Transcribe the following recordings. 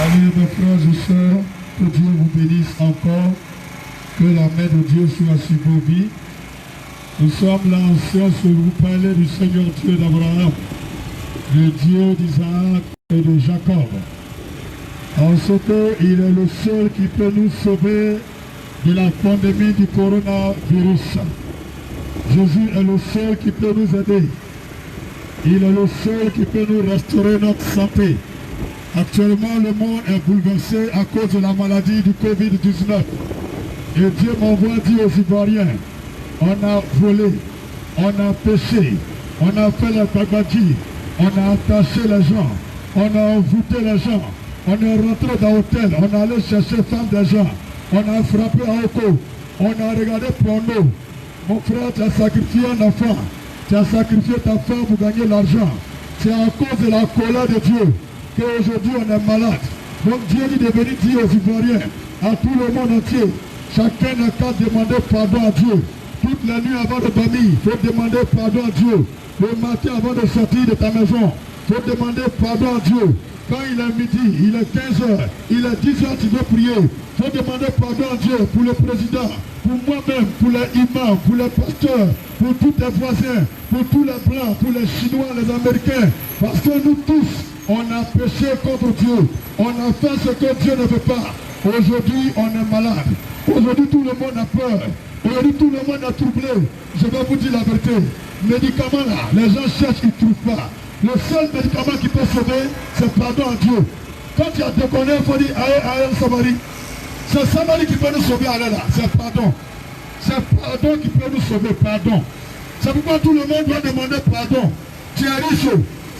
Allez, mes frères et sœurs, que Dieu vous bénisse encore, que la main de Dieu soit sur vos vies. Nous sommes là en séance pour vous parler du Seigneur Dieu d'Abraham, le Dieu d'Isaac et de Jacob. En ce qu'il est le seul qui peut nous sauver de la pandémie du coronavirus. Jésus est le seul qui peut nous aider. Il est le seul qui peut nous restaurer notre santé. Actuellement, le monde est bouleversé à cause de la maladie du Covid-19. Et Dieu m'envoie dire aux Ivoiriens, on a volé, on a péché, on a fait la babadji, on a attaché les gens, on a envoûté les gens, on est rentré dans l'hôtel, on est allé chercher femmes des gens, on a frappé à Oko, on a regardé porno. Mon frère, tu as sacrifié un enfant, tu as sacrifié ta femme pour gagner l'argent. C'est à cause de la colère de Dieu qu'aujourd'hui on est malade. Donc Dieu dit de venir dire aux Ivoiriens, à tout le monde entier, chacun n'a qu'à demander pardon à Dieu. Toutes les nuits avant de dormir, il faut demander pardon à Dieu. Le matin avant de sortir de ta maison, il faut demander pardon à Dieu. Quand il est midi, il est 15h, il est 10h, tu dois prier. Il faut demander pardon à Dieu pour le président, pour moi-même, pour les imams, pour les pasteurs, pour tous tes voisins, pour tous les Blancs, pour les Chinois, les Américains. Parce que nous tous, on a péché contre Dieu. On a fait ce que Dieu ne veut pas. Aujourd'hui, on est malade. Aujourd'hui, tout le monde a peur. Aujourd'hui, tout le monde est troublé. Je vais vous dire la vérité. Médicaments là, les gens cherchent, ils ne trouvent pas. Le seul médicament qui peut sauver, c'est pardon à Dieu. Quand tu as déconné, il faut dire, allez, Samari. C'est Samari qui peut nous sauver, allez là. C'est pardon. C'est pardon qui peut nous sauver, pardon. C'est pourquoi tout le monde doit demander pardon. Tu es riche,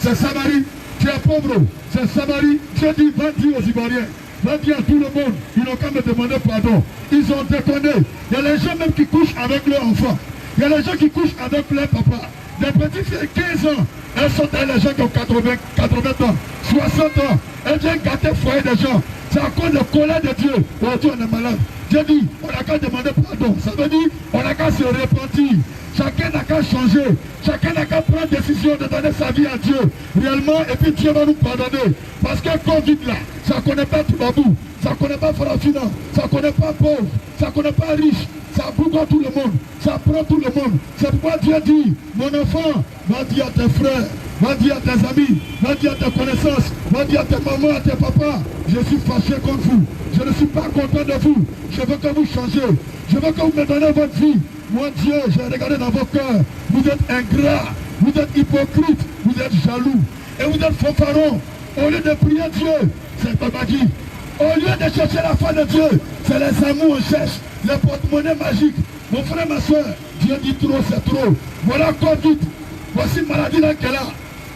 c'est Samari. Tu es pauvre, c'est Samari. Dieu dit, va dire aux Ivoiriens. Va dire à tout le monde, ils n'ont qu'à me demander pardon. Ils ont déconné. Il y a les gens même qui couchent avec leurs enfants. Il y a les gens qui couchent avec leur papa. Des petits filles de 15 ans, elles sont les gens qui ont 80 ans, 60 ans. Elles viennent gâter le foyer des gens. C'est à cause de la colère de Dieu. Aujourd'hui, on est malade. Dieu dit, on n'a qu'à demander pardon. Ça veut dire, on n'a qu'à se repentir. Chacun n'a qu'à changer. Chacun n'a qu'à prendre décision de donner sa vie à Dieu. Réellement, et puis Dieu va nous pardonner. Parce que Covid là, ça ne connaît pas tout babou. Ça ne connaît pas Farafina. Ça ne connaît pas pauvre. Ça ne connaît pas riche. Ça bouge tout le monde. Ça prend tout le monde. C'est pourquoi Dieu dit, mon enfant, va dire à tes frères, va dire à tes amis, va dire à tes connaissances, va dire à tes mamans, à tes papas, je suis fâché contre vous. Je ne suis pas content de vous. Je veux que vous changez. Je veux que vous me donnez votre vie. Moi Dieu, j'ai regardé dans vos cœurs. Vous êtes ingrats, vous êtes hypocrites, vous êtes jaloux. Et vous êtes fanfarons. Au lieu de prier Dieu, c'est babadi. Au lieu de chercher la foi de Dieu, c'est les amours on cherche, les porte-monnaie magiques. Mon frère, ma soeur, Dieu dit trop, c'est trop. Voilà Covid. Voici une maladie là qu'elle a.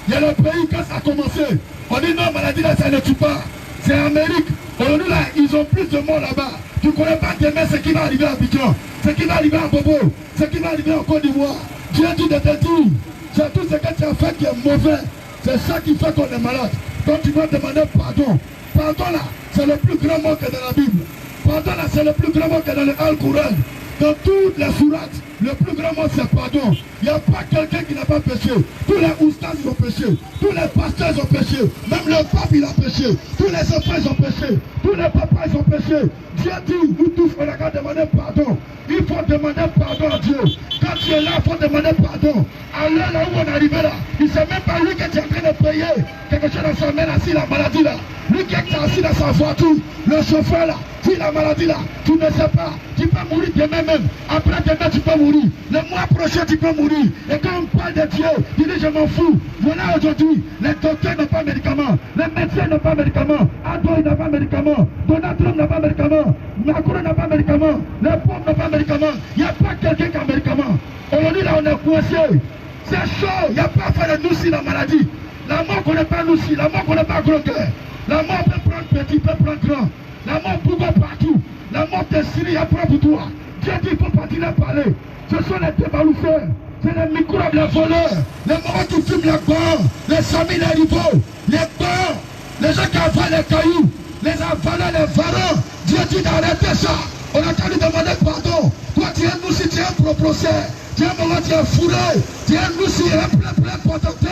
Il y a le pays quand ça a commencé. On dit non, maladie là, ça ne tue pas. C'est Amérique. Aujourd'hui là, ils ont plus de morts là-bas. Tu ne connais pas demain ce qui va arriver à Abidjan, ce qui va arriver à Bobo, ce qui va arriver en Côte d'Ivoire. Dieu dit de te dire, c'est tout ce que tu as fait qui est mauvais. C'est ça qui fait qu'on est malade. Donc tu dois demander pardon. Pardon là, c'est le plus grand mot que dans la Bible. Pardon là, c'est le plus grand mot que dans le Al-Qur'an. Dans toutes les sourates, le plus grand mot c'est pardon. Il n'y a pas quelqu'un qui n'a pas péché. Tous les oustas ils ont péché. Tous les pasteurs ils ont péché. Même le pape il a péché. Tous les enfants ils ont péché. Tous les papas ils ont péché. Dieu dit, nous tous on a qu'à demander pardon. Il faut demander pardon à Dieu. Quand tu es là, il faut demander pardon. Alors là où on est arrivé là, il ne sait même pas lui que tu es en train de payer quelque chose dans sa main là, si la maladie là. Lui qui est assis dans sa voiture, le chauffeur là, si la maladie là, tu ne sais pas. Tu peux mourir demain même. Après demain tu peux mourir. Le mois prochain tu peux mourir. Et quand on parle de Dieu, tu dis je m'en fous. Voilà aujourd'hui, les docteurs n'ont pas de médicaments. Les médecins n'ont pas de médicaments. Ado n'a pas de médicaments. Donald Trump n'a pas de médicaments. Macron n'a pas de médicaments. Les pauvres n'ont pas de médicaments. Il n'y a pas quelqu'un qui a un médicament. Aujourd'hui là on est coincé. C'est chaud. Il n'y a pas à faire de nous si la maladie. La mort ne connaît pas nous si. La mort ne connaît pas gros cœur. La mort peut prendre petit, peut prendre grand. La mort bouge partout. La mort te Syrie apprend pour toi. Dieu dit il faut partir là parler. Ce sont les débalousseurs. C'est les microbes, les voleurs. Les morts qui fument les corps. Les samis, les rivaux. Les corps. Les gens qui avalent les cailloux. Les avaleurs, les varans. Dieu dit d'arrêter ça. On a qu'à lui demander pardon. Toi tu es nous si tu es un procès. Tu es un moment, tu es fourré. Tu es nous si un plein potenté.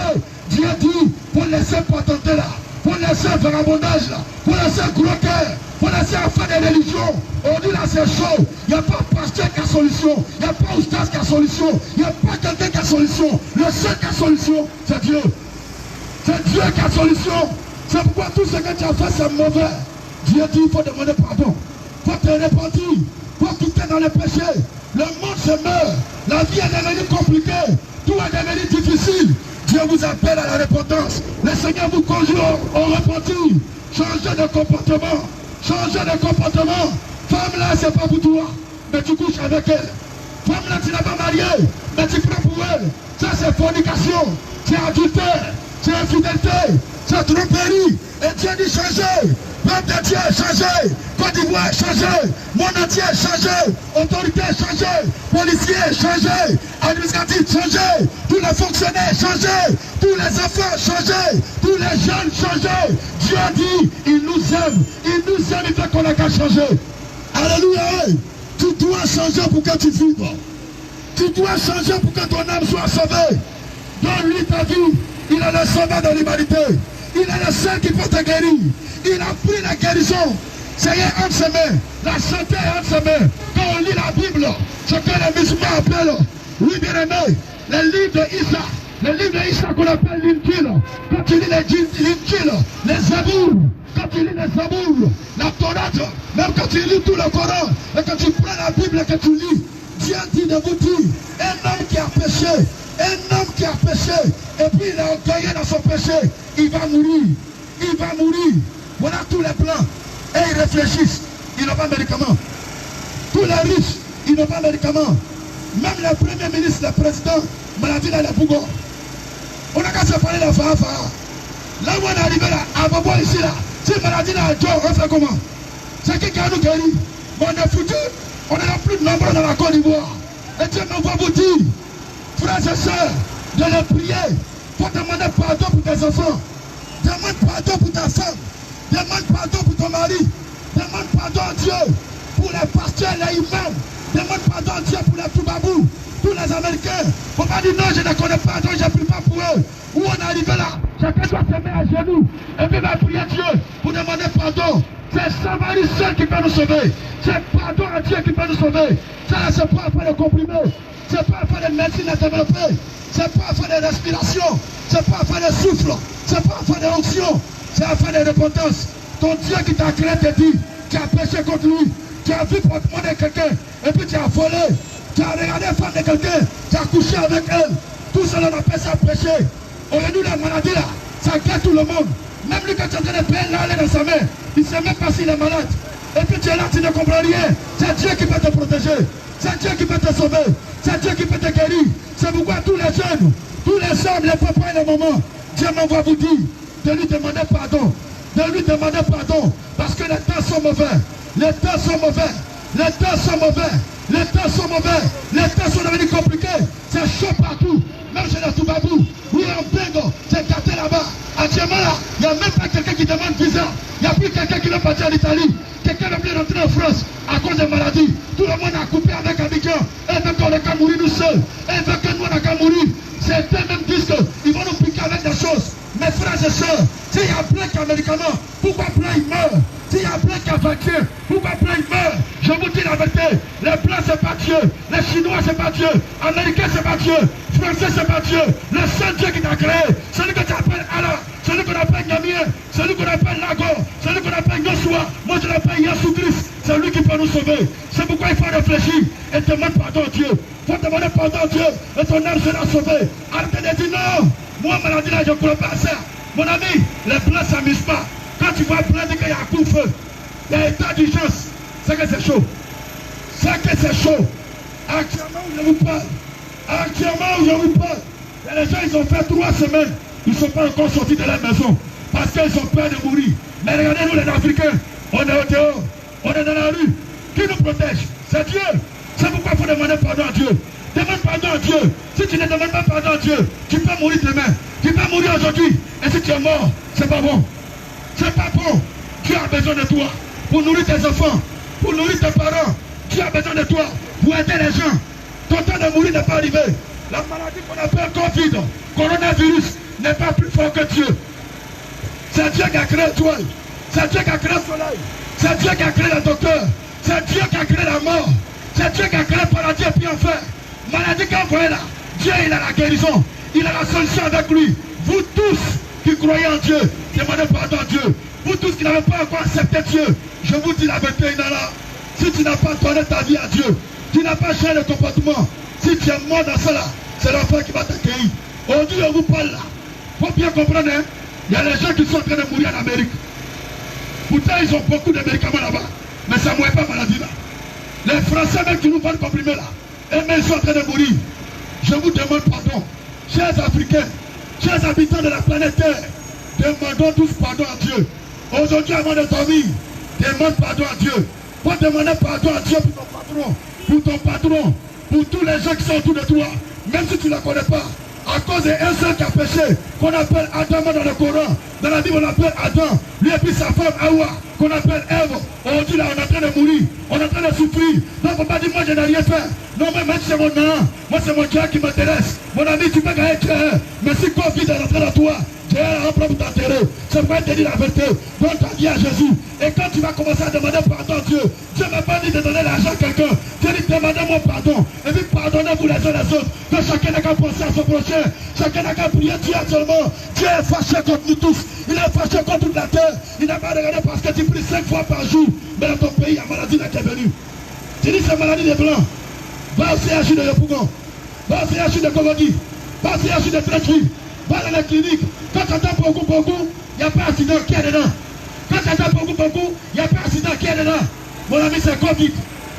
Dieu dit, pour laisser potenter là. Pour laisser vagabondage, là. Vous laissez gros cœur. Vous laissez faire des religions. On dit là c'est chaud. Il n'y a pas pasteur qui a solution. Il n'y a pas oustaz qui a solution. Il n'y a pas quelqu'un qui a solution. Le seul qui a solution, c'est Dieu. C'est Dieu qui a solution. C'est pourquoi tout ce que tu as fait, c'est mauvais. Dieu dit il faut demander pardon. Il faut te repentir. Il faut quitter dans le péché. Le monde se meurt. La vie est devenue compliquée. Tout est devenu difficile. Dieu vous appelle à la repentance. Le Seigneur vous conjure au repentir. Changez de comportement. Changez de comportement. Femme là, c'est pas pour toi. Mais tu couches avec elle. Femme là, tu n'es pas mariée. Mais tu prends pour elle. Ça, c'est fornication. C'est adultère. C'est infidélité. C'est tromperie. Et Dieu dit changer. Peuple de Dieu, changez. Côte d'Ivoire, changez. Monde entier, changez. Autorité, changez. Policiers, changez. Administratifs, changez. Tous les fonctionnaires, changez. Tous les enfants, changez. Tous les jeunes, changez. Dieu dit, il nous aime. Il nous aime, il fait qu'on n'a qu'à changer. Alléluia. Tu dois changer pour que tu vives. Tu dois changer pour que ton âme soit sauvée. Donne-lui ta vie. Il est le sauveur de l'humanité. Il est le seul qui peut te guérir. Il a pris la guérison. Ça y est entre ses mains. La santé est entre ses mains. Quand on lit la Bible, ce que les musulmans appellent, oui bien aimé, les livres de Issa, les livres de Issa qu'on appelle l'Injil. Quand tu lis l'Injil, les Zabour, quand tu lis les Zabour, la Torah, même quand tu lis tout le Coran, et que tu prends la Bible et que tu lis, Dieu dit de vous dire, un homme qui a péché, un homme qui a péché, et puis il est orgueilleux dans son péché, il va mourir. Il va mourir. Voilà tous les plans. Et ils réfléchissent. Ils n'ont pas de médicaments. Tous les riches, ils n'ont pas de médicaments. Même les premiers ministres, les présidents, maladie dans les bougons. On n'a qu'à se parler de Faha. Là où on est arrivé là, à Bobo ici là, si maladie dans le Joe, on fait comment? C'est qui a nous guéri? Mais on est foutu. On est là plus nombreux dans la Côte d'Ivoire. Et Dieu me voit vous dire, frères et sœurs, de les prier. Il faut demander pardon pour tes enfants. Demande pardon pour ta femme. Demande pardon pour ton mari. Demande pardon à Dieu pour les pasteurs, les imams. Demande pardon à Dieu pour les Toubabous, tous les Américains. On va dire non, je ne connais pas, donc je ne prie pas pour eux. Où on est arrivé là, chacun doit se mettre à genoux et puis va prier Dieu pour demander pardon. C'est Samarie seul qui peut nous sauver. C'est pardon à Dieu qui peut nous sauver. Ça, c'est pas à faire de comprimés. C'est pas à faire de médecine à développer. C'est pas à faire de respiration. C'est pas à faire de souffle. C'est pas à faire de onction. C'est à faire de repentance. Ton Dieu qui t'a créé te dit, tu as péché contre lui. Tu as vu portement de quelqu'un et puis tu as volé. Tu as regardé la femme de quelqu'un. Tu as couché avec elle. Tout cela on appelle ça péché. Aujourd'hui la maladie là, ça guette tout le monde. Même lui quand tu es en train de payer là, dans sa main, il ne sait même pas s'il est malade. Et puis tu es là, tu ne comprends rien. C'est Dieu qui peut te protéger. C'est Dieu qui peut te sauver. C'est Dieu qui peut te guérir. C'est pourquoi tous les jeunes, tous les hommes, les papas et les mamans, Dieu m'envoie vous dire de lui demander pardon. De lui demander pardon. Parce que les temps sont mauvais. Les temps sont mauvais. Les temps sont mauvais. Les temps sont mauvais. Les temps sont devenus compliqués. C'est chaud partout. Même chez les Toubabous. Oui, en Bengo, c'est gâté là-bas. Actuellement là, il n'y a même pas quelqu'un qui demande visa. Il n'y a plus quelqu'un qui veut partir en Italie. Quelqu'un ne veut plus rentrer en France à cause des maladies. Tout le monde a coupé avec Abidjan. Et veut qu'on ait qu'à mourir nous seuls. Et veut que nous on a qu'à mourir. Certains même disent qu'ils vont nous piquer avec des choses. Mes frères et sœurs, s'il y a plein qui a médicaments, pourquoi plein ils meurent? S'il y a plein qui a vaccin, pourquoi plein ils meurent? Je vous dis la vérité, les Blancs c'est pas Dieu, les Chinois c'est pas Dieu, les Américains c'est pas Dieu, les Français c'est pas Dieu, le seul Dieu qui t'a créé, celui que tu appelles Allah, celui qu'on appelle Nyamien, celui qu'on appelle Lago, celui qu'on appelle Yoshua, moi je l'appelle Yassou Christ, c'est lui qui peut nous sauver. C'est pourquoi il faut réfléchir et demander pardon à Dieu. Il faut demander pardon à Dieu et ton âme sera sauvée. Arrêtez de dire non. Moi, maladie là, je ne crois pas à ça. Mon ami, les Blancs ne s'amusent pas. Quand tu vois plein de qu'il y a un coup de feu, il y a état d'urgence, c'est que c'est chaud. C'est que c'est chaud. Actuellement où je vous parle, il y a les gens, ils ont fait 3 semaines, ils ne sont pas encore sortis de leur maison parce qu'ils ont peur de mourir. Mais regardez-nous les Africains, on est au dehors, on est dans la rue. Qui nous protège? C'est Dieu. C'est pourquoi il faut demander pardon à Dieu. Demande pardon à Dieu. Si tu ne demandes pas pardon à Dieu, tu peux mourir demain. Tu peux mourir aujourd'hui. Et si tu es mort, c'est pas bon. C'est pas bon. Dieu a besoin de toi pour nourrir tes enfants, pour nourrir tes parents. Dieu a besoin de toi pour aider les gens. Ton temps de mourir n'est pas arrivé. La maladie qu'on appelle Covid, coronavirus, n'est pas plus fort que Dieu. C'est Dieu qui a créé l'étoile. C'est Dieu qui a créé le soleil. C'est Dieu qui a créé le docteur. C'est Dieu qui a créé la mort. C'est Dieu qui a créé le paradis et puis enfer. Maladie quand vous voyez là, Dieu il a la guérison. Il a la solution avec lui. Vous tous qui croyez en Dieu, demandez pardon à Dieu. Vous tous qui n'avez pas encore accepté Dieu, je vous dis la vérité, Inala. Si tu n'as pas donné ta vie à Dieu, tu n'as pas changé le comportement. Si tu es mort dans cela, c'est l'enfer qui va t'accueillir. Aujourd'hui, on vous parle là. Il faut bien comprendre, hein? Il y a des gens qui sont en train de mourir en Amérique. Pourtant, ils ont beaucoup de médicaments là-bas. Mais ça ne mourit pas maladie là. Les Français même qui nous vendent comprimés là, eux-mêmes sont en train de mourir. Je vous demande pardon. Chers Africains, chers habitants de la planète Terre, demandons tous pardon à Dieu. Aujourd'hui, avant de dormir, demande pardon à Dieu. Faut demander pardon à Dieu pour ton patron, pour tous les gens qui sont autour de toi, même si tu ne les connais pas. À cause d'un seul qui a péché, qu'on appelle Adam dans le Coran. Dans la Bible, on appelle Adam. Lui et puis sa femme Hawa, qu'on appelle Ève. Aujourd'hui, là, on est en train de mourir. On est en train de souffrir. Donc, on ne peut pas dire, moi, je n'ai rien fait. Non, mais même c'est mon nom. Moi, c'est mon Dieu qui m'intéresse. Mon ami, tu peux gagner clair. Mais si Covid est rentré dans toi, Dieu est en train de t'enterrer. C'est pourquoi te dire la vérité. Donne ta vie à Jésus. Et quand tu vas commencer à demander pardon à Dieu, Dieu ne m'a pas dit de donner l'argent à quelqu'un. Dieu dit, demandez-moi pardon. Et puis, pardonnez-vous les uns les autres. Que chacun n'a qu'à penser à son prochain. Chacun n'a qu'à prier Dieu actuellement. Dieu est fâché contre nous tous. Il est fâché contre toute la terre. Il n'a pas regardé parce que tu pries 5 fois par jour. Mais dans ton pays, il y a maladie qui est venue. Tu dis c'est maladie des blancs. Va au CHU de Yopougon. Va au CHU de Cogodi. Va au CHU de Tréchi. Va dans la clinique. Quand tu entends beaucoup, il n'y a pas d'accident qui est dedans. Quand tu entends beaucoup, il n'y a pas d'accident qui est dedans. Mon ami, c'est Covid.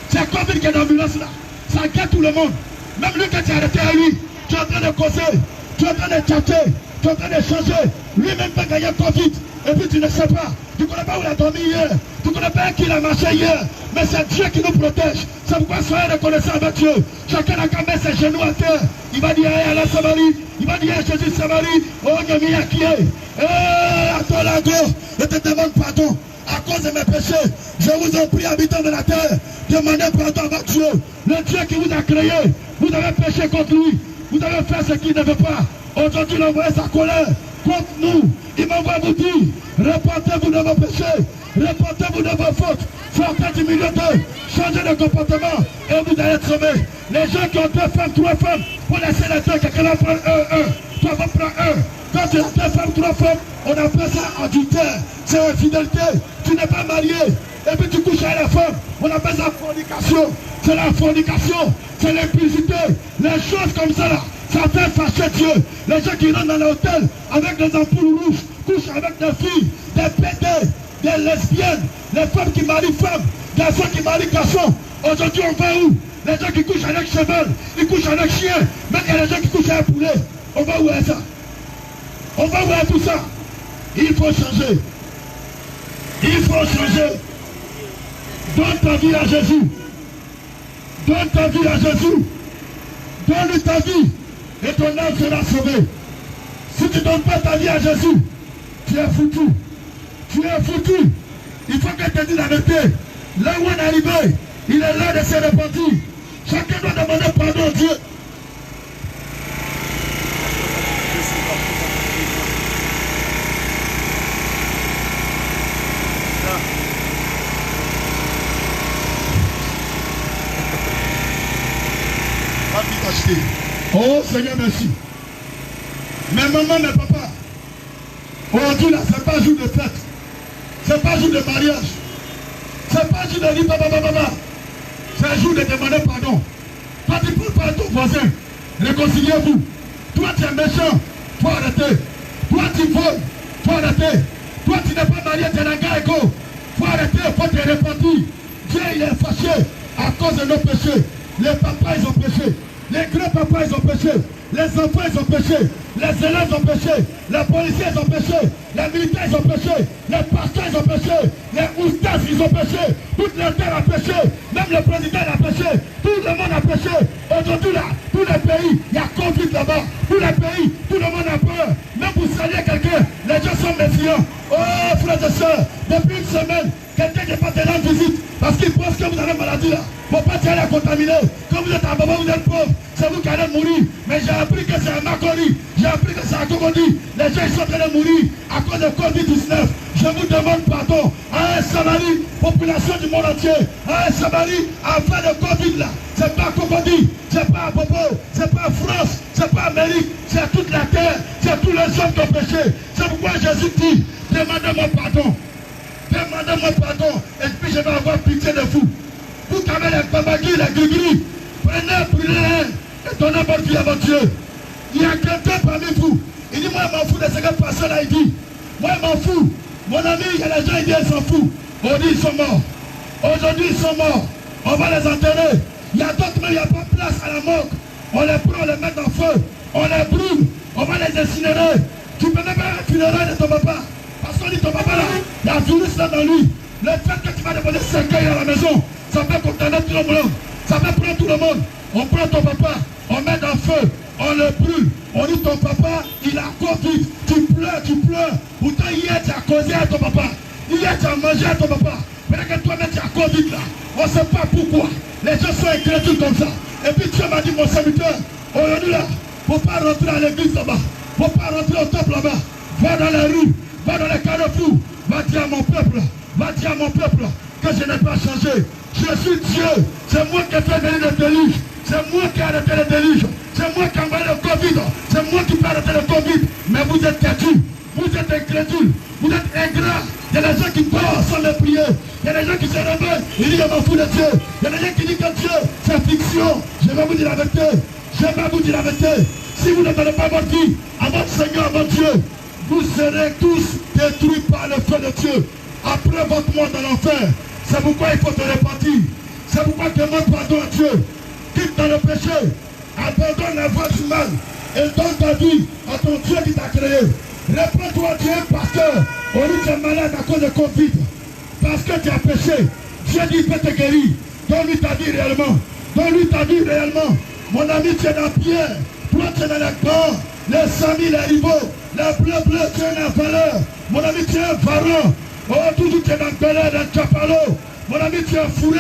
C'est Covid qui est dans l'ambulance là. Ça guette tout le monde. Même lui, quand tu es arrêté à lui, tu es en train de causer. Tu es en train de chatter. Tu es en train de changer. Lui-même peut gagner Covid. Et puis tu ne sais pas. Tu ne connais pas où il a dormi hier. Tu ne connais pas qui il a marché hier. Mais c'est Dieu qui nous protège. C'est pourquoi soyez reconnaissants avec Dieu. Chacun n'a qu'à mettre ses genoux à terre. Il va dire à la Samarie. Il va dire à Jésus Samarie. Oh, Nyamiya qui est. À toi la go. Je te demande pardon. À cause de mes péchés. Je vous en prie, habitants de la terre. Demandez pardon avec Dieu. Le Dieu qui vous a créé. Vous avez péché contre lui. Vous avez fait ce qu'il ne veut pas. Aujourd'hui, il a envoyé sa colère contre nous. Il m'envoie vous dire, repentez-vous de vos péchés, repentez-vous de vos fautes, sortez du milieu d'eux, changez de comportement et vous allez être sauvés. Les gens qui ont 2 femmes, 3 femmes, pour laisser les deux, quelqu'un en prend un, toi va prendre un. Quand tu as 2 femmes, 3 femmes, on appelle ça adultère, c'est infidélité, tu n'es pas marié, et puis tu couches avec la femme, on appelle ça fornication, c'est la fornication, c'est l'impudicité, les choses comme ça là. Ça fait fâcher Dieu. Les gens qui rentrent dans l'hôtel avec des ampoules rouges, couchent avec des filles, des pédés, des lesbiennes, les femmes qui marient femmes, garçons qui marient garçons. Aujourd'hui, on va où? Les gens qui couchent avec cheval, ils couchent avec chien, même il y a les gens qui couchent avec poulet. On va où est ça? On va où est tout ça? Il faut changer. Il faut changer. Donne ta vie à Jésus. Donne ta vie à Jésus. Donne ta vie. Et ton âme sera sauvée. Si tu ne donnes pas ta vie à Jésus, tu es foutu. Tu es foutu. Il faut que tu te dises la vérité. Là où on est arrivé, il est là de se repentir. Chacun doit demander pardon à Dieu. Oh Seigneur, merci. Mais maman, mes papas, aujourd'hui là, c'est pas jour de fête. C'est pas jour de mariage. C'est pas jour de dire papa. C'est jour de demander pardon. Toi, tu peux pas ton voisin. Réconciliez-vous. Toi, tu es méchant. Faut arrêter. Toi, tu voles. Faut arrêter. Toi, tu n'es pas marié, tu es un gars égo. Faut arrêter, faut te repentir. Dieu, il est fâché à cause de nos péchés. Les papas, ils ont péché. Les grands-papas, ils ont péché. Les enfants, ils ont péché. Les élèves ont péché. Les policiers, ils ont péché. Les militaires, ils ont péché. Les pasteurs, ils ont péché. Les oustas, ils ont péché. Toute la terre a péché. Même le président a péché. Tout le monde a péché. Aujourd'hui, là, tous les pays, il y a conflit là-bas. Tous les pays, tout le monde a peur. Même pour saluer quelqu'un, les gens sont méfiants. Oh, frères et sœurs, depuis une semaine, quelqu'un qui est pas de rendre visite, Parce qu'ils pensent que vous avez maladie là. Faut pas tirer la contaminer. Quand vous êtes à Baba, vous êtes pauvre. C'est vous qui allez mourir. Mais j'ai appris que c'est à Makori. J'ai appris que c'est à Cocody. Les gens ils sont en train de mourir à cause de Covid-19. Je vous demande pardon à un Samari, population du monde entier. À un Samari, afin de Covid là. C'est pas Cocody. C'est pas à Bobo. C'est pas France. C'est pas Amérique. C'est toute la terre. C'est tous les hommes qui ont péché. C'est pourquoi Jésus dit, demandez-moi pardon. Demandez-moi pardon. Et puis je vais avoir pitié de vous. Vous qui avez les babagis, les gris-gris, brûlez-les et donnez votre vie à votre Dieu. Il y a quelqu'un parmi vous. Il dit, moi je m'en fous de ce que personne là il dit. Moi je m'en fous. Mon ami, il y a des gens, ils disent, ils s'en foutent. On dit, ils sont morts. Aujourd'hui, ils sont morts. On va les enterrer. Il y a d'autres, mais il n'y a pas de place à la morgue. On les prend, on les met en feu. On les brûle. On va les incinérer. Tu peux même pas un funérail de ton papa. Parce qu'on dit, ton papa là, il y a un virus là dans lui. Le fait que tu vas demander 5 ans à la maison, ça peut condamner tout le monde. Ça peut prendre tout le monde. On prend ton papa, on met dans le feu, on le brûle. On dit ton papa, il a Covid. Tu pleures. Pourtant hier tu as causé à ton papa. Hier tu as mangé à ton papa. Maintenant que toi-même tu as Covid là, on ne sait pas pourquoi. Les gens sont incrédules comme ça. Et puis Dieu m'a dit, mon serviteur, aujourd'hui là, il ne faut pas rentrer à l'église là-bas. Il ne faut pas rentrer au temple là-bas. Va dans les rues, va dans les carrefours. Va dire à mon peuple, que je n'ai pas changé. Je suis Dieu. C'est moi qui ai fait venir le déluge. C'est moi qui ai arrêté le déluge. C'est moi qui ai envoyé le Covid. C'est moi qui peux arrêter le Covid. Mais vous êtes têtus. Vous êtes incrédules. Vous êtes ingrats. Il y a des gens qui dorment sans les prier. Il y a des gens qui se réveillent. Ils disent, je m'en fous de Dieu. Il y a des gens qui disent que Dieu, c'est fiction. Je vais vous dire la vérité. Si vous ne donnez pas votre vie à votre Seigneur, à votre Dieu, vous serez tous détruits par le feu de Dieu. Après votre mort dans l'enfer. C'est pourquoi il faut te repentir. C'est pourquoi demande pardon à Dieu. Quitte dans le péché. Abandonne la voie du mal. Et donne ta vie à ton Dieu qui t'a créé. Réponds-toi, tu es un pasteur. On dit que tu es malade à cause de Covid. Parce que tu as péché. Dieu dit, il peut te guérir. Donne-lui ta vie réellement. Mon ami, tu es dans Pierre. Toi, tu es dans les grands. Les samis, les rivaux. Les bleus, tu es dans la valeur. Mon ami, tu es un varon. Oh, toujours tu es dans le Belé, dans le Chapalo. Mon ami, tu es foulé.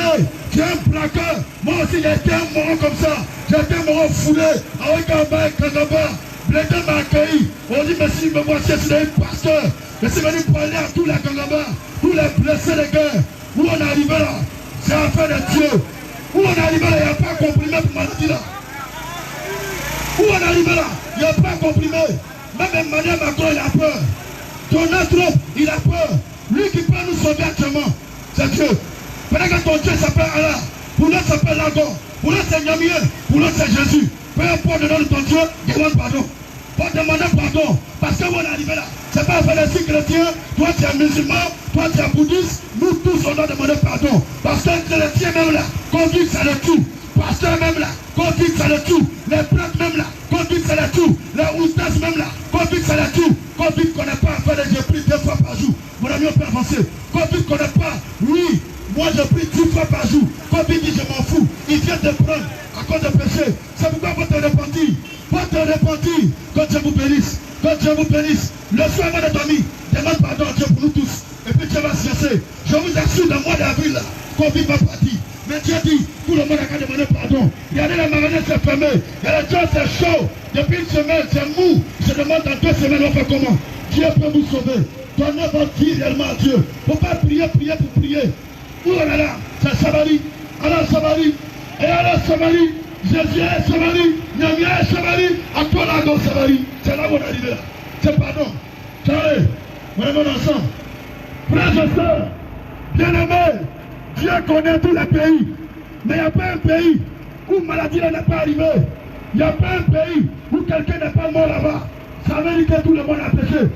Tu es un plaqueur. Moi aussi, j'ai été un moron comme ça. J'ai été un moron foulé. Avec un bain, Kangaba. Blédé m'a accueilli. On dit, merci, me voici, c'est un pasteur. Je suis venu parler à tous les Kangaba, tous les blessés de guerre. Où on est arrivé là, c'est affaire de Dieu. Où on est arrivé là, il n'y a pas comprimé pour maladie là. Où on est arrivé là, il n'y a pas comprimé. Même Emmanuel Macron, il a peur. Donald Trump, il a peur. Lui qui peut nous sauver actuellement, c'est Dieu. Pendant que ton Dieu s'appelle Allah, pour l'autre s'appelle Lagon, pour l'autre c'est Nyamien, pour l'autre c'est Jésus. Peu importe le nom de ton Dieu, demande pardon. Pas demander pardon, parce que vous on est arrivé là. C'est pas un les chrétien, toi tu es musulman, toi tu es bouddhiste, nous tous on doit demander pardon. Parce que les chrétiens même là, Covid ça le tue. Pasteur même là, Covid ça le tue. Les prêtres même là, Covid ça le tue. Les oustas même là, Covid ça le tue. Covid connaît pas à faire j'ai pris 2 fois par jour. Mon ami on peut avancer. Covid connaît pas, oui. Moi je prie 10 fois par jour. Covid dit je m'en fous. Il vient de prendre à cause de péché. C'est pourquoi faut te repentir. Que Dieu vous bénisse. Que Dieu vous bénisse. Le soir avant de dormir, demande pardon à Dieu pour nous tous. Et puis Dieu va se cesser. Je vous assure, dans le mois d'avril, Covid va partir. Mais Dieu dit, tout le monde a qu'à demander pardon. Regardez, les magasins c'est fermé. Il y a les gens c'est chaud. Depuis une semaine, c'est mou. Je demande dans 2 semaines, on fait comment? Dieu peut vous sauver. Donnez votre vie réellement à Dieu. Il ne faut pas prier pour prier. Où on est là? C'est Samari. Alors Samari. Et alors Samari. Jésus est Samari. Nyamia est Samari. À toi là, dans Samari. C'est là où on est arrivé là. C'est pardon. Carré. On est ensemble. Frères et sœurs, bien-aimés, Dieu connaît tous les pays. Mais il n'y a pas un pays où maladie n'est pas arrivée. Il n'y a pas un pays où quelqu'un n'est pas mort là-bas. Ça veut dire que tout le monde a péché.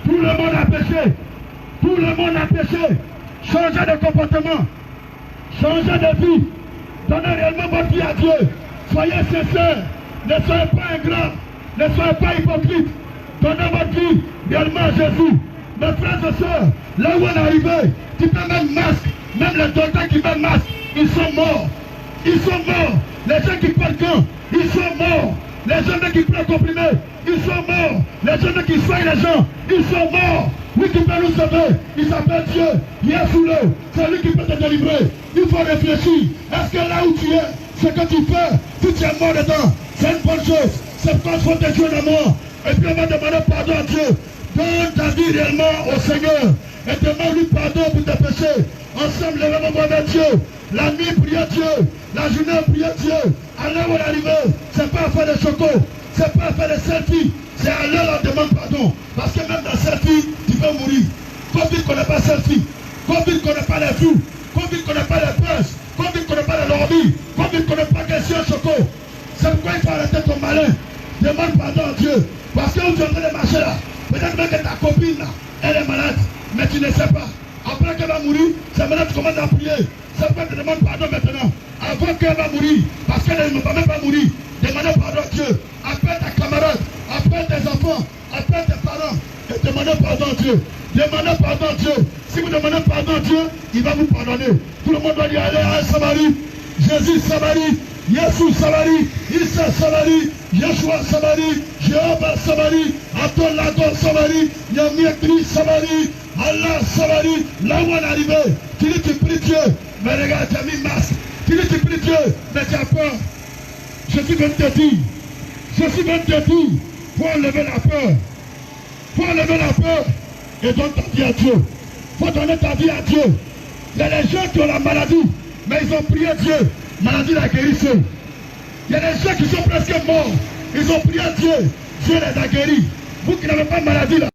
Tout le monde a péché. Tout le monde a péché. Changez de comportement. Changez de vie. Donnez réellement votre vie à Dieu. Soyez sincères. Ne soyez pas ingrats. Ne soyez pas hypocrites. Donnez votre vie réellement à Jésus. Mes frères et sœurs, là où on est arrivé, tu peux mettre masque. Même les docteurs qui mettent masque, ils sont morts. Ils sont morts. Les gens qui parlent quand, ils sont morts. Les gens qui prennent comprimés, ils sont morts. Les gens qui soignent les gens, ils sont morts. Oui, qui peut nous sauver. Il s'appelle Dieu. Il est sous l'eau. C'est lui qui peut te délivrer. Il faut réfléchir. Est-ce que là où tu es, ce que tu fais, si tu es mort dedans, c'est une bonne chose. C'est pas faut te jouer de mort. Et puis on va demander pardon à Dieu. Donne ta vie réellement au Seigneur. Et demande-lui pardon pour tes péchés. Ensemble, levez-moi vers Dieu. La nuit, priez Dieu. La journée, priez Dieu. À l'heure où on est arrivé, c'est pas à faire des chocos. C'est pas à faire des selfies. C'est à l'heure où on demande pardon. Parce que même dans selfie, tu peux mourir. Covid ne connaît pas selfie. Covid ne connaît pas les flous. Covid ne connaît pas les presses. Covid ne connaît pas les lormis. Covid ne connaît pas question choco. C'est pourquoi il faut arrêter ton malin. Demande pardon à Dieu. Parce que où tu es en train de marcher là, peut-être même que ta copine là, elle est malade, mais tu ne sais pas. Après qu'elle va mourir, c'est maintenant que tu commences à prier. C'est pourquoi tu demandes pardon maintenant. Avant qu'elle va mourir, parce qu'elle ne va même pas mourir, demandez pardon à Dieu. Appelle ta camarade, appelle tes enfants, appelle tes parents et demandez pardon à Dieu. Demandez pardon à Dieu. Si vous demandez pardon à Dieu, il va vous pardonner. Tout le monde doit dire allez à Samarie. Jésus Samarie. Yesu Samarie, Issa Samarie, Yeshua Samarie, Jéhovah Samarie, Aton Lagon Samarie, Yamiekri Samarie, Allah Samarie, là où on est arrivé, tu dis tu pries Dieu, mais regarde, tu as mis masque, tu dis tu pries Dieu, mais tu as peur. Je suis venu te dire, faut enlever la peur, et donne ta vie à Dieu, faut donner ta vie à Dieu. Il y a des gens qui ont la maladie, mais ils ont prié Dieu. Maladie l'a guérissé. Il y a des gens qui sont presque morts. Ils ont prié à Dieu. Dieu les a guéris. Vous qui n'avez pas de maladie là,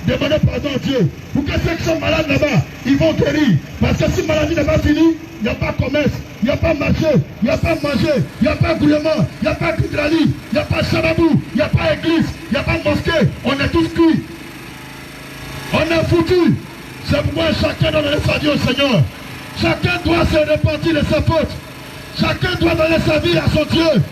demandez pardon à Dieu. Pour que ceux qui sont malades là-bas, ils vont guérir. Parce que si la maladie n'est pas finie, il n'y a pas commerce, il n'y a pas marché, il n'y a pas manger, il n'y a pas gouvernement, il n'y a pas Kidrali, il n'y a pas Sababou, il n'y a pas église, il n'y a pas mosquée. On est tous cuits. On est foutus. C'est pourquoi chacun doit donner sa vie au Seigneur. Chacun doit se repentir de sa faute. Chacun doit donner sa vie à son Dieu.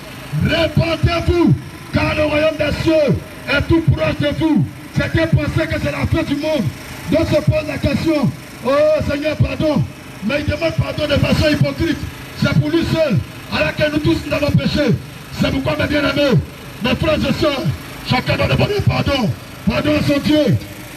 Répentez-vous, car le royaume des cieux est tout proche de vous. Chacun pensait que c'est la fin du monde. Donc se pose la question, oh Seigneur, pardon. Mais il demande pardon de façon hypocrite. C'est pour lui seul, alors que nous tous nous avons péché. C'est pourquoi, mes bien-aimés, mes frères et sœurs, chacun doit demander pardon. Pardon à son Dieu.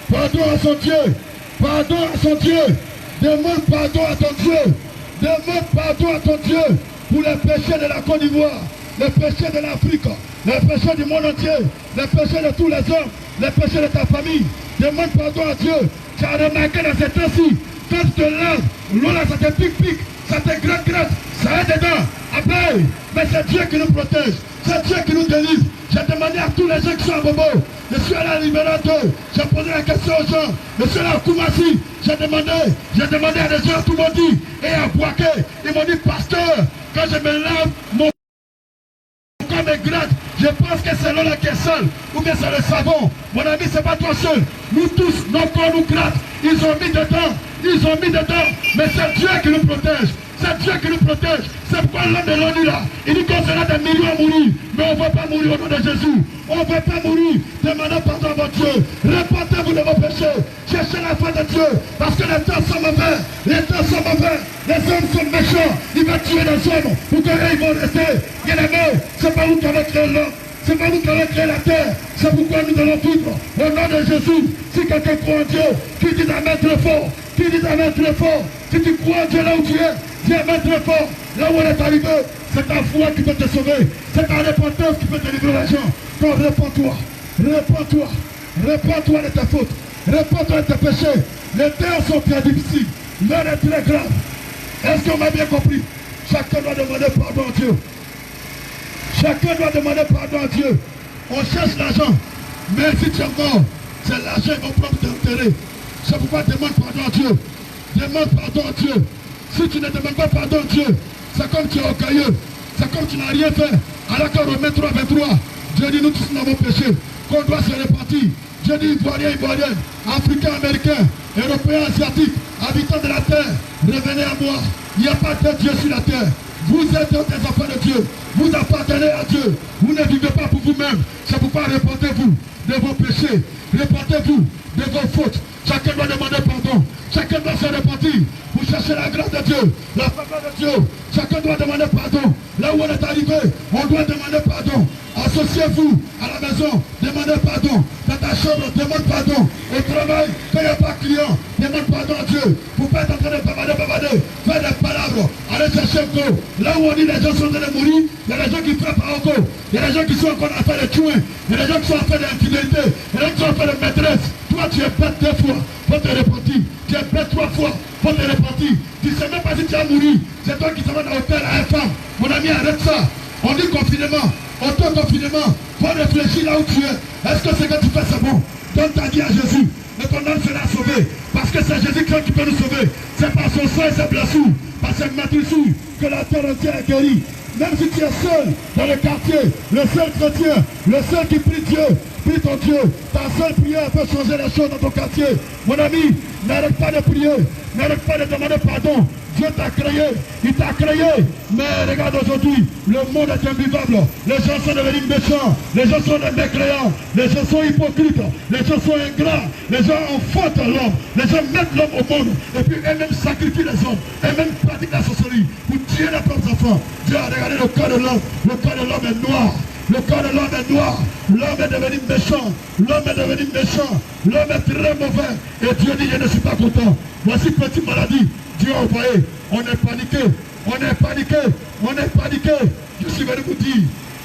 Pardon à son Dieu. Pardon à son Dieu. Demande pardon à ton Dieu. Demande pardon à ton Dieu pour les péchés de la Côte d'Ivoire, les péchés de l'Afrique, les péchés du monde entier, les péchés de tous les hommes, les péchés de ta famille. Demande pardon à Dieu. Tu as remarqué dans ces temps-ci, quand tu te laves, l'eau là, ça te pique, ça te gratte, ça est dedans. Après, mais c'est Dieu qui nous protège, c'est Dieu qui nous délivre. J'ai demandé à tous les gens qui sont à Bobo, je suis allé à Libérato, j'ai posé la question aux gens, je suis allé à Koumassi, j'ai demandé à des gens, tout le monde dit, et à Boaké, ils m'ont dit, pasteur, quand je me lave, mon corps me gratte, je pense que c'est l'eau là qui est seule, ou bien c'est le savon. Mon ami, c'est pas toi seul, nous tous, nos corps nous grattent, ils ont mis dedans, mais c'est Dieu qui nous protège. C'est Dieu qui nous protège. C'est pourquoi l'homme de l'ONU là, il dit qu'on sera des millions à mourir. Mais on ne veut pas mourir au nom de Jésus. On ne veut pas mourir. Demandez pardon à votre Dieu. Répentez-vous de vos péchés. Cherchez la foi de Dieu. Parce que les temps sont mauvais. Les temps sont mauvais. Les hommes sont méchants. Ils vont tuer les hommes. Pour qu'ils vont rester. Bien aimés, c'est pas vous qui avez créé l'homme. C'est pas vous qui avez créé la terre. C'est pourquoi nous allons vivre au nom de Jésus. Si quelqu'un croit en Dieu, qui dit Amen très fort. Qui dit Amen très fort. Si tu crois en Dieu là où tu es, dis Amen très fort. Là où on est arrivé, c'est ta foi qui peut te sauver. C'est ta repentance qui peut te livrer les gens. Donc réponds-toi. Réponds-toi de ta faute. Réponds-toi de tes péchés. Les terres sont très difficiles. L'heure est très grave. Est-ce qu'on m'a bien compris? Chacun doit demander pardon à Dieu. Chacun doit demander pardon à Dieu. On cherche l'argent. Mais si tu es mort, c'est l'argent qui va prendre t'enterrer. C'est pourquoi demande pardon à Dieu. Demande pardon à Dieu. Si tu ne demandes pas pardon à Dieu, c'est comme tu es orgueilleux. C'est comme tu n'as rien fait. Alors que Romains 3, 23, Dieu dit nous tous nous avons péché. Qu'on doit se répartir. Dieu dit Ivoirien, Africain, Américain, Européen, Asiatique, habitants de la terre, revenez à moi. Il n'y a pas de Dieu sur la terre. Vous êtes des enfants de Dieu. Vous appartenez à Dieu. Vous ne vivez pas pour vous-même. C'est pourquoi répentez-vous de vos péchés. Répentez-vous de vos fautes. Chacun doit demander pardon. Chacun doit se repentir pour chercher la grâce de Dieu, la faveur de Dieu. Chacun doit demander pardon. Là où on est arrivé, on doit demander pardon. Associez-vous à la maison, demandez pardon. Dans ta chambre, demande pardon. Au travail, quand il n'y a pas de client, demande demande pardon à Dieu. Vous ne pouvez pas être en train de bavarder, faire des palabres, aller chercher un go. Là où on dit les gens sont en train de mourir, il y a des gens qui frappent à go. Il y a des gens qui sont encore en train de tuer. Il y a des gens qui sont en train d'infidélité. Il y a des gens qui sont en train de maîtresse. Toi, tu es bête 2 fois, faut te repentir. Tu es bête 3 fois, faut te repentir. Tu ne sais même pas si tu as mouru. C'est toi qui te vas dans l'hôtel à une femme. Mon ami, arrête ça. On dit confinement, auto-confinement. Faut réfléchir là où tu es. Est-ce que ce que tu fais, c'est bon? Donne ta vie à Jésus. Et ton âme sera sauvée. Parce que c'est Jésus-Christ qui peut nous sauver. C'est par son sang et ses blessures, par ses meurtrissures, que la terre entière est guérie. Même si tu es seul dans le quartier, le seul chrétien, le seul qui prie Dieu, prie ton Dieu. Ta seule prière peut changer les choses dans ton quartier. Mon ami, n'arrête pas de prier, n'arrête pas de demander pardon. Dieu t'a créé, il t'a créé. Mais regarde aujourd'hui, le monde est invivable. Les gens sont devenus méchants, les gens sont des mécréants, les gens sont hypocrites, les gens sont ingrats, les gens enfantent l'homme, les gens mettent l'homme au monde, et puis eux-mêmes sacrifient les hommes, eux-mêmes pratiquent la sorcellerie pour tuer leurs propres enfants. Dieu a regardé le cœur de l'homme, le cœur de l'homme est noir. Le corps de l'homme est noir, l'homme est devenu méchant, l'homme est devenu méchant, l'homme est très mauvais. Et Dieu dit, je ne suis pas content. Voici petite maladie. Dieu a envoyé. On est paniqué, on est paniqué, on est paniqué. Je suis venu vous dire,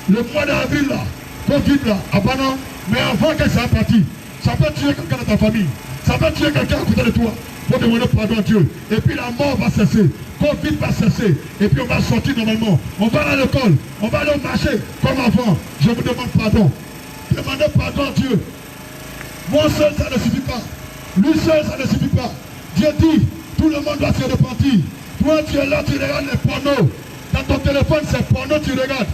le mois d'avril là, Covid là, ah ben non, mais avant que ça parti, ça peut tuer quelqu'un de ta famille, ça peut tuer quelqu'un à côté de toi. Pour demander pardon à Dieu. Et puis la mort va cesser. Covid va cesser. Et puis on va sortir normalement. On va à l'école. On va aller au marché comme avant. Je vous demande pardon. Demandez pardon à Dieu. Moi seul, ça ne suffit pas. Lui seul, ça ne suffit pas. Dieu dit, tout le monde doit se repentir. Toi, tu es là, tu regardes les pornos. Dans ton téléphone, c'est porno, tu regardes.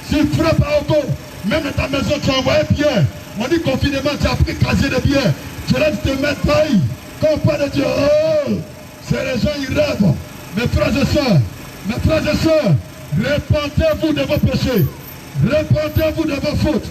S'il frappe à Ogo, même dans ta maison, tu as envoyé pierre. On dit confinement, tu as pris casier de bière. Tu laisses te mettre pareil. Quand on parle de Dieu, oh, c'est les gens, ils rêvent. Mes frères et sœurs, repentez-vous de vos péchés. Repentez-vous de vos fautes.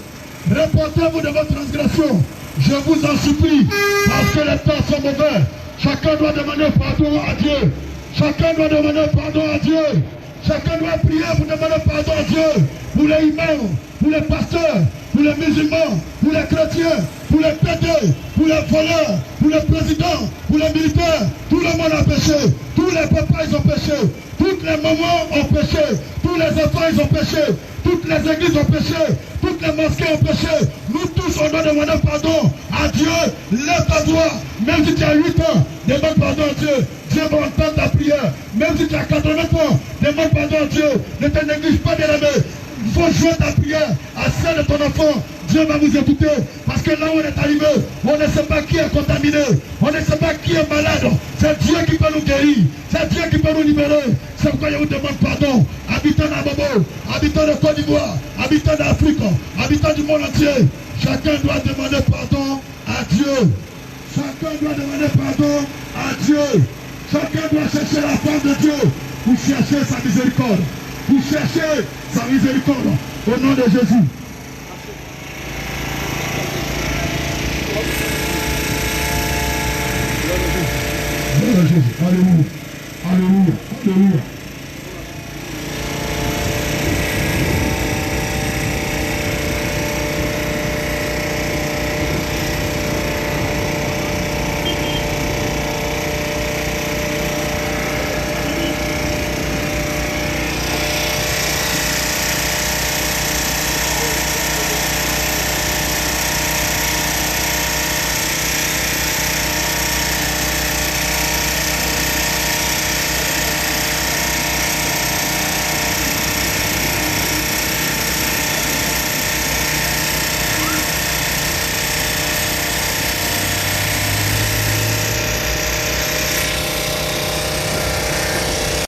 Repentez-vous de vos transgressions. Je vous en supplie, parce que les temps sont mauvais. Chacun doit demander pardon à Dieu. Chacun doit demander pardon à Dieu. Chacun doit prier pour demander pardon à Dieu. Pour les imams, pour les pasteurs, pour les musulmans, pour les chrétiens, pour les pédés, pour les voleurs, pour les présidents, pour les militaires. Tout le monde a péché. Tous les papas, ils ont péché. Toutes les mamans ont péché. Tous les enfants, ils ont péché. Toutes les églises ont péché. Toutes les mosquées ont péché. Nous tous, on doit demander pardon à Dieu. Lève ta voix. Même si tu as 8 ans, demande pardon à Dieu. Dieu va entendre ta prière. Même si tu as 80 ans, demande pardon à Dieu. Ne te néglige pas, bien-aimé. Il faut jouer ta prière à celle de ton enfant. Dieu va vous écouter. Parce que là où on est arrivé, on ne sait pas qui est contaminé. On ne sait pas qui est malade. C'est Dieu qui peut nous guérir. C'est Dieu qui peut nous libérer. C'est pourquoi je vous demande pardon. Habitants d'Abobo, habitants de Côte d'Ivoire, habitants d'Afrique, habitants du monde entier. Chacun doit demander pardon à Dieu. Chacun doit demander pardon à Dieu. Chacun doit chercher la part de Dieu pour chercher sa miséricorde. Pour chercher sa miséricorde. Au nom de Jésus. Alléluia. Alléluia. Alléluia.